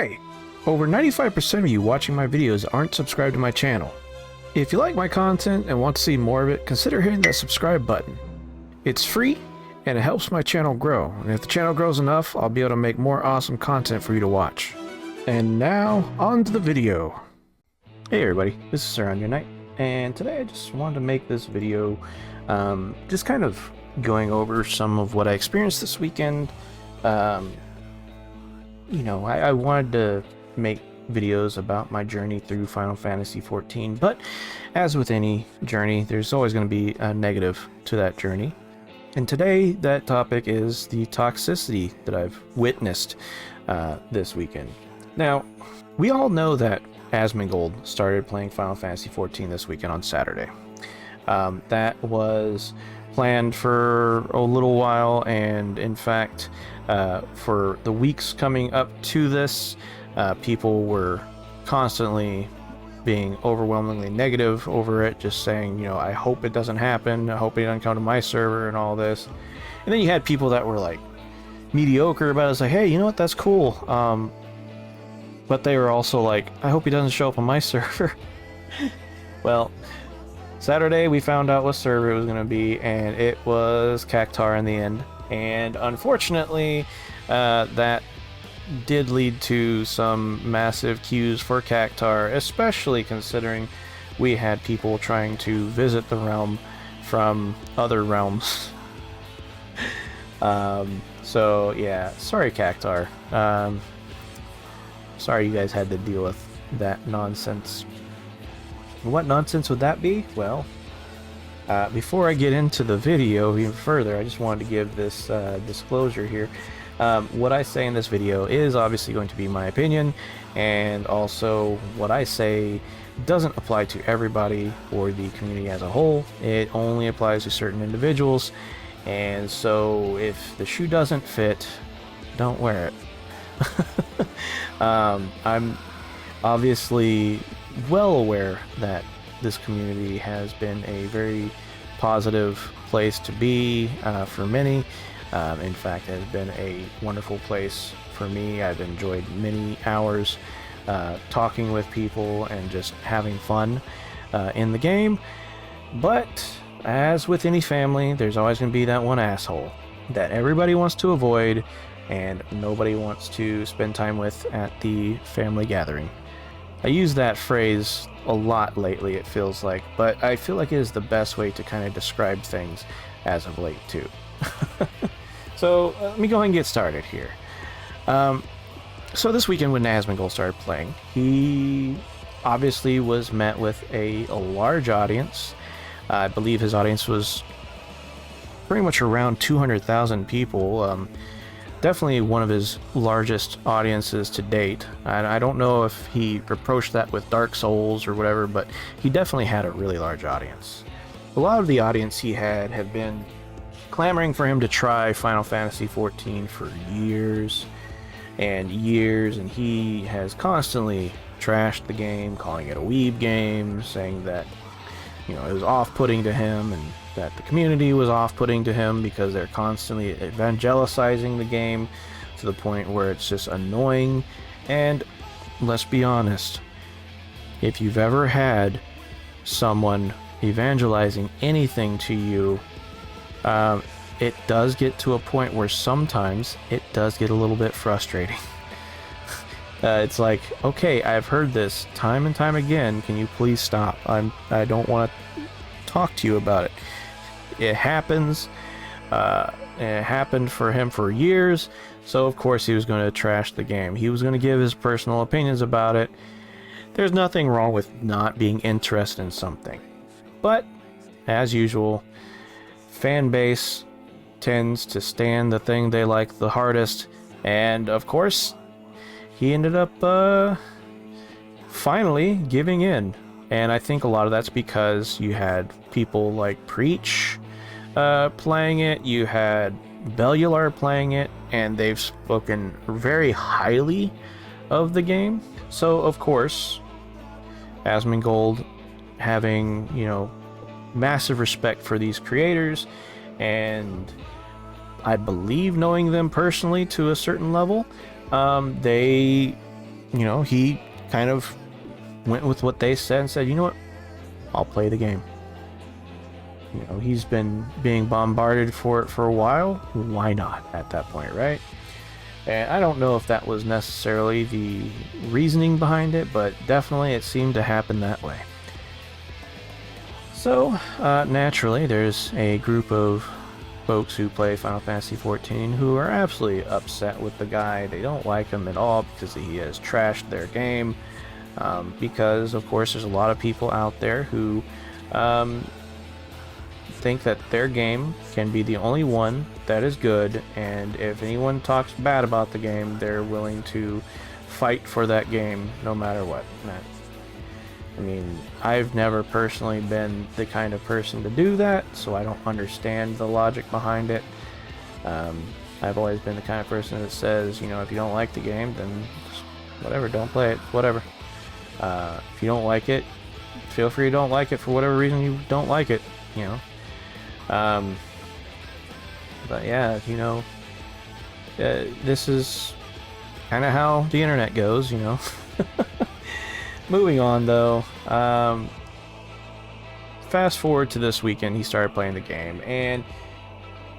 Hey! Over 95% of you watching my videos aren't subscribed to my channel. If you like my content and want to see more of it, consider hitting that subscribe button. It's free, and it helps my channel grow, and if the channel grows enough, I'll be able to make more awesome content for you to watch. And now, on to the video. Hey everybody, this is Surround Your Night, and today I just wanted to make this video just kind of going over some of what I experienced this weekend. I wanted to make videos about my journey through Final Fantasy XIV, but as with any journey, there's always going to be a negative to that journey. And today, that topic is the toxicity that I've witnessed this weekend. Now, we all know that Asmongold started playing Final Fantasy XIV this weekend on Saturday. That was planned for a little while, and in fact, for the weeks coming up to this, people were constantly being overwhelmingly negative over it, just saying, I hope it doesn't happen, I hope it doesn't come to my server and all this. And then you had people that were like mediocre about it. It's like, hey, you know what, that's cool. But they were also like, I hope he doesn't show up on my server. Well, Saturday we found out what server it was going to be, and it was Cactar in the end. And unfortunately, that did lead to some massive queues for Cactar, especially considering we had people trying to visit the realm from other realms. So yeah, sorry Cactar. Sorry you guys had to deal with that nonsense. What nonsense would that be? Well, before I get into the video even further, I just wanted to give this disclosure here. What I say in this video is obviously going to be my opinion, and also what I say doesn't apply to everybody or the community as a whole. It only applies to certain individuals, and so if the shoe doesn't fit, don't wear it. I'm obviously well aware that this community has been a very positive place to be for many. In fact, it has been a wonderful place for me. I've enjoyed many hours talking with people and just having fun in the game. But as with any family, there's always going to be that one asshole that everybody wants to avoid and nobody wants to spend time with at the family gathering. I use that phrase a lot lately, it feels like, but I feel like it is the best way to kind of describe things as of late too. So let me go ahead and get started here. So this weekend when Asmongold started playing, he obviously was met with a large audience. I believe his audience was pretty much around 200,000 people. Definitely one of his largest audiences to date. I don't know if he approached that with Dark Souls or whatever, but he definitely had a really large audience. A lot of the audience he had been clamoring for him to try Final Fantasy XIV for years and years, and he has constantly trashed the game, calling it a weeb game, saying that it was off-putting to him and that the community was off-putting to him because they're constantly evangelicizing the game to the point where it's just annoying. And let's be honest, if you've ever had someone evangelizing anything to you, it does get to a point where sometimes it does get a little bit frustrating. It's like, okay, I've heard this time and time again, can you please stop? I don't want to talk to you about it. It happens. It happened for him for years, so of course he was going to trash the game. He was going to give his personal opinions about it. There's nothing wrong with not being interested in something, but as usual, fan base tends to stand the thing they like the hardest, and of course he ended up finally giving in. And I think a lot of that's because you had people like Preach playing it, you had Bellular playing it, and they've spoken very highly of the game. So of course, Asmongold having, massive respect for these creators, and I believe knowing them personally to a certain level, they you know, he kind of went with what they said and said, you know what, I'll play the game. You know, he's been being bombarded for it for a while. Why not at that point, right? And I don't know if that was necessarily the reasoning behind it, but definitely it seemed to happen that way. So, naturally, there's a group of folks who play Final Fantasy XIV who are absolutely upset with the guy. They don't like him at all because he has trashed their game. Because, of course, there's a lot of people out there who think that their game can be the only one that is good, and if anyone talks bad about the game, they're willing to fight for that game no matter what. I mean, I've never personally been the kind of person to do that, so I don't understand the logic behind it. I've always been the kind of person that says, you know, if you don't like the game, then whatever, don't play it, whatever. If you don't like it, feel free to don't like it for whatever reason you don't like it, you know. But yeah, you know, this is kind of how the internet goes, you know. Moving on though, fast forward to this weekend, he started playing the game, and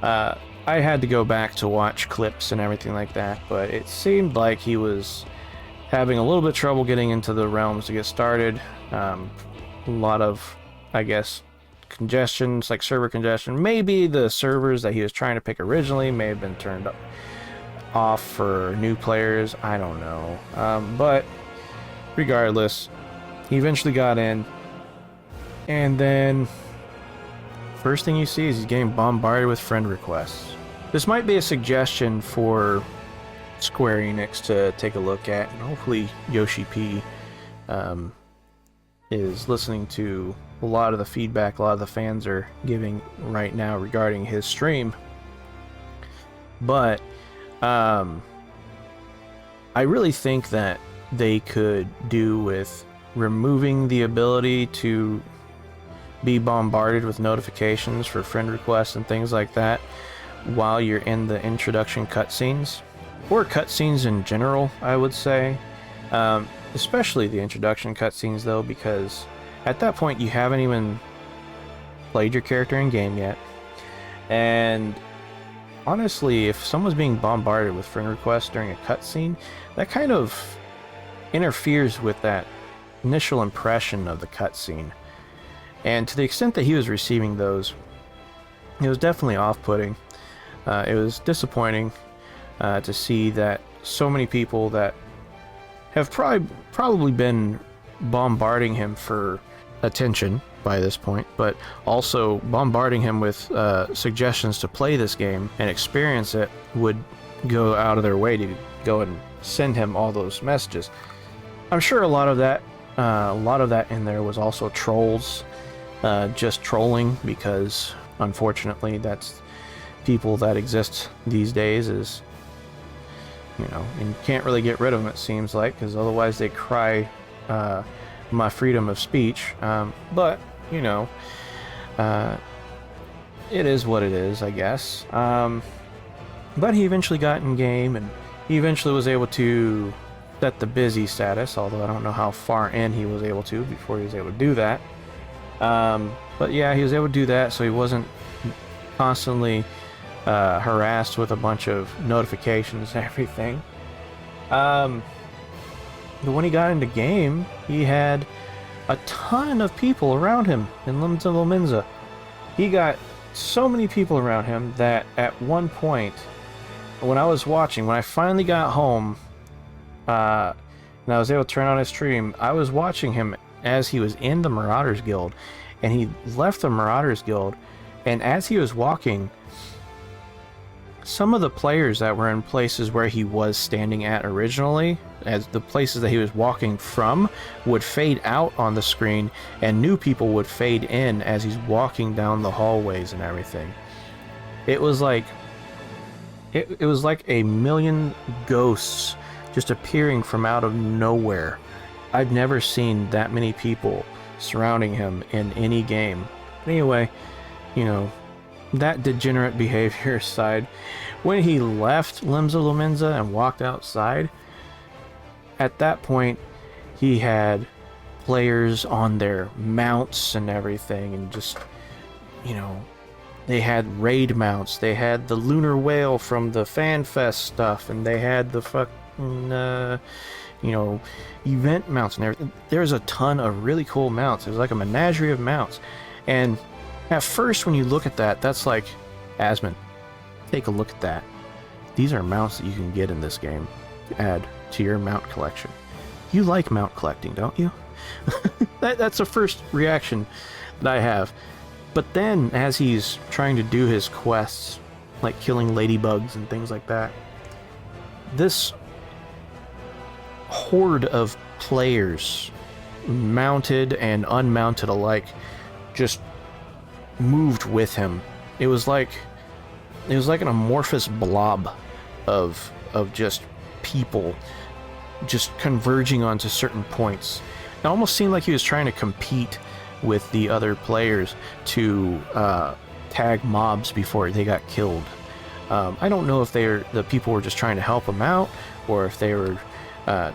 I had to go back to watch clips and everything like that, but it seemed like he was having a little bit of trouble getting into the realms to get started. A lot of, I guess, congestions, like server congestion. Maybe the servers that he was trying to pick originally may have been turned off for new players. I don't know. But regardless, he eventually got in, and then first thing you see is he's getting bombarded with friend requests. This might be a suggestion for SquareEnix to take a look at, and hopefully Yoshi P is listening to a lot of the feedback a lot of the fans are giving right now regarding his stream. But I really think that they could do with removing the ability to be bombarded with notifications for friend requests and things like that while you're in the introduction cutscenes, or cutscenes in general, I would say. Especially the introduction cutscenes though, because at that point you haven't even played your character in game yet, and honestly, if someone's being bombarded with friend requests during a cutscene, that kind of interferes with that initial impression of the cutscene. And to the extent that he was receiving those, it was definitely off-putting. It was disappointing to see that so many people that have probably been bombarding him for attention by this point, but also bombarding him with suggestions to play this game and experience it, would go out of their way to go and send him all those messages. I'm sure a lot of that in there was also trolls, just trolling, because unfortunately that's people that exist these days, is, you know, and you can't really get rid of them, it seems like, because otherwise they cry my freedom of speech. But you know, it is what it is, I guess. But he eventually got in game, and he eventually was able to set the busy status, although I don't know how far in he was able to before he was able to do that. But yeah, he was able to do that, so he wasn't constantly harassed with a bunch of notifications and everything. But when he got into game, he had a ton of people around him in Lominza. He got so many people around him that at one point, when I was watching, when I finally got home, and I was able to turn on his stream, I was watching him as he was in the Marauders Guild, and he left the Marauders Guild, and as he was walking, some of the players that were in places where he was standing at originally, as the places that he was walking from, would fade out on the screen, and new people would fade in as he's walking down the hallways and everything. It was like it was like a million ghosts just appearing from out of nowhere. I've never seen that many people surrounding him in any game. Anyway, you know, that degenerate behavior aside, when he left Limsa Lominza and walked outside, at that point, he had players on their mounts and everything, and just, you know, they had raid mounts, they had the lunar whale from the FanFest stuff, and they had the fucking, you know, event mounts and everything. There's a ton of really cool mounts. It was like a menagerie of mounts. And at first, when you look at that, that's like, Asmon, take a look at that. These are mounts that you can get in this game to add to your mount collection. You like mount collecting, don't you? That's the first reaction that I have. But then, as he's trying to do his quests, like killing ladybugs and things like that, this horde of players, mounted and unmounted alike, just moved with him. It was like an amorphous blob of just people just converging onto certain points. It almost seemed like he was trying to compete with the other players to tag mobs before they got killed. I don't know if the people were just trying to help him out, or if they were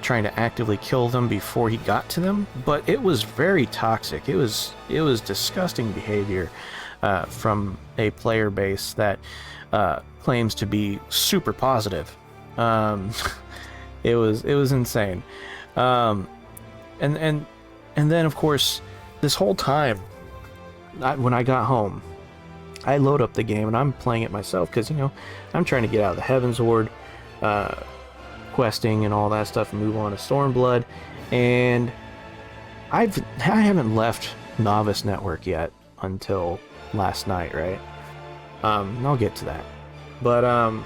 trying to actively kill them before he got to them, but it was very toxic. It was disgusting behavior from a player base that claims to be super positive. It was insane. And then of course, this whole time, when I got home, I load up the game and I'm playing it myself because, you know, I'm trying to get out of the heavensward, questing and all that stuff, and move on to stormblood. And I haven't left Novice Network yet until last night, right? I'll get to that. But I'm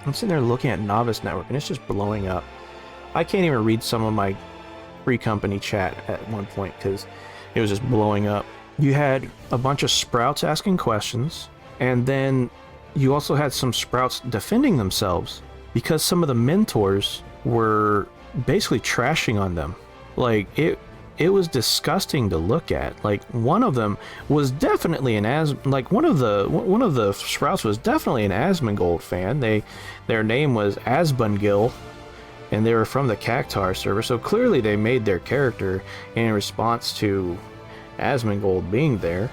sitting there looking at Novice Network and it's just blowing up. I can't even read some of my free company chat at one point because it was just blowing up. You had a bunch of sprouts asking questions, and then you also had some sprouts defending themselves because some of the mentors were basically trashing on them. Like, it was disgusting to look at. Like, one of them was definitely one of the sprouts was definitely an Asmongold fan. Their name was Asmongold, and they were from the Cactar server, so clearly they made their character in response to Asmongold being there.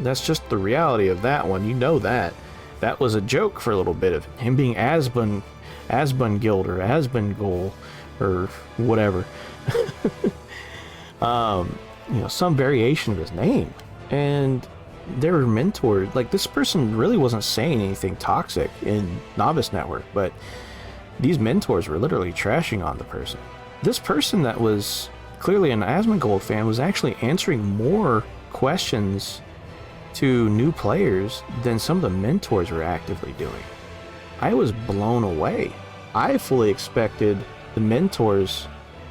That's just the reality of that one. You know that. That was a joke for a little bit of him being Asmongold or Asmongold or whatever. You know, some variation of his name. And they were mentors. Like, this person really wasn't saying anything toxic in Novice Network, but these mentors were literally trashing on the person. This person that was clearly an Asmongold fan was actually answering more questions to new players than some of the mentors were actively doing. I was blown away. I fully expected the mentors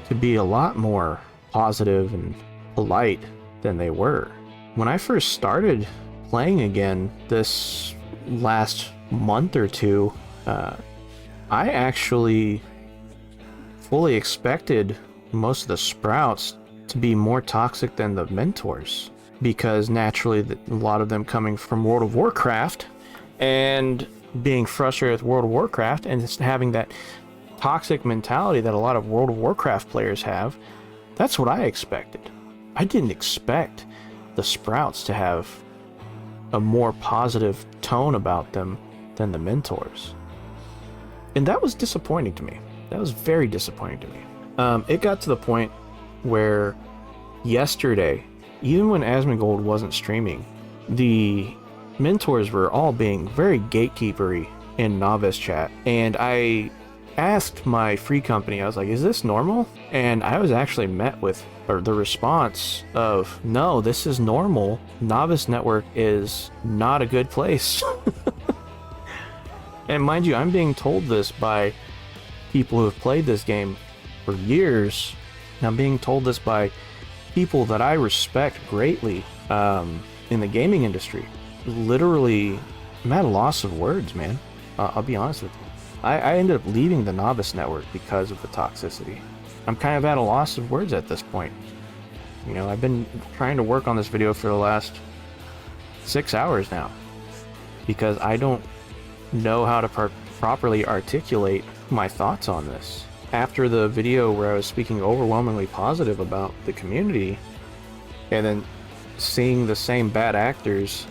to be a lot more positive and polite than they were. When I first started playing again this last month or two, I actually fully expected most of the sprouts to be more toxic than the mentors, because naturally a lot of them coming from World of Warcraft and being frustrated with World of Warcraft and just having that toxic mentality that a lot of World of Warcraft players have. That's what I expected. I didn't expect the sprouts to have a more positive tone about them than the mentors. And that was disappointing to me. That was very disappointing to me. It got to the point where yesterday, even when Asmongold wasn't streaming, the mentors were all being very gatekeepery in Novice chat. And I asked my free company, I was like, is this normal? And I was actually met with the response of, no, this is normal. Novice Network is not a good place. And mind you, I'm being told this by people who have played this game for years. And I'm being told this by people that I respect greatly in the gaming industry. Literally, I'm at a loss of words, man. I'll be honest with you. I ended up leaving the Novice Network because of the toxicity. I'm kind of at a loss of words at this point. You know, I've been trying to work on this video for the last 6 hours now because I don't know how to properly articulate my thoughts on this. after the video where I was speaking overwhelmingly positive about the community, and then seeing the same bad actors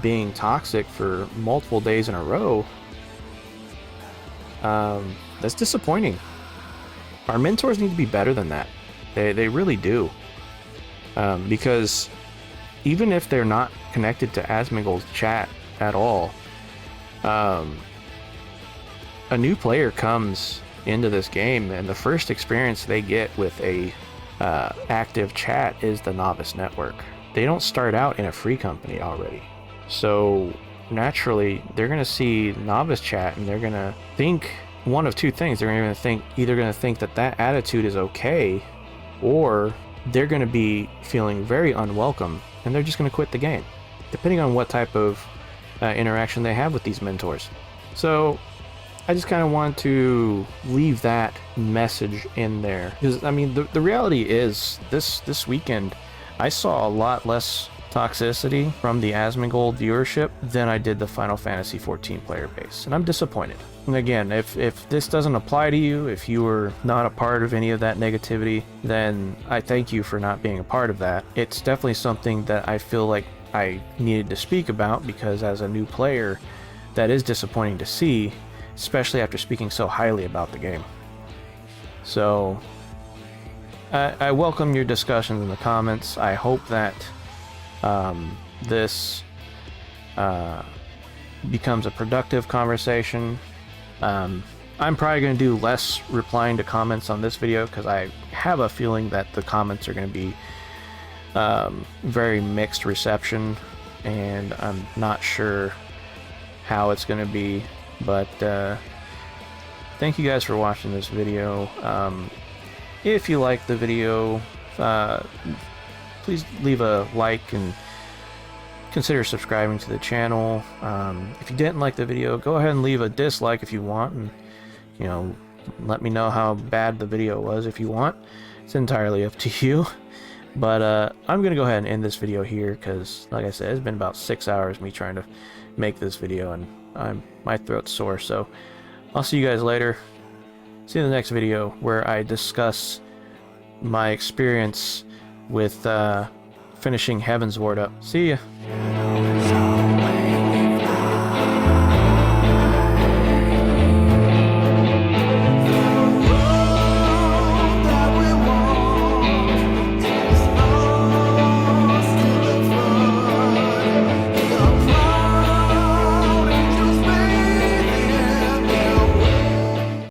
being toxic for multiple days in a row, that's disappointing. Our mentors need to be better than that. They really do. Because even if they're not connected to Asmongold's chat at all, a new player comes into this game and the first experience they get with a active chat is the Novice Network. They don't start out in a free company already. So naturally, they're going to see Novice chat and they're going to think one of two things. They're going to either going to think that that attitude is okay, or they're going to be feeling very unwelcome and they're just going to quit the game, depending on what type of interaction they have with these mentors. So I just kind of want to leave that message in there, because I mean the reality is this weekend I saw a lot less toxicity from the Asmongold viewership than I did the Final Fantasy XIV player base, and I'm disappointed. And again, if this doesn't apply to you, if you were not a part of any of that negativity, then I thank you for not being a part of that. It's definitely something that I feel like I needed to speak about, because as a new player, that is disappointing to see, especially after speaking so highly about the game. So I welcome your discussions in the comments. I hope that this becomes a productive conversation. I'm probably going to do less replying to comments on this video, because I have a feeling that the comments are going to be very mixed reception, and I'm not sure how it's going to be. But thank you guys for watching this video. If you liked the video, please leave a like and consider subscribing to the channel. If you didn't like the video, go ahead and leave a dislike if you want, and you know, let me know how bad the video was if you want. It's entirely up to you. But I'm gonna go ahead and end this video here, because like I said, it's been about 6 hours me trying to make this video, and my throat's sore. So I'll see you guys later. See you in the next video, where I discuss my experience with finishing Heavensward up. See ya.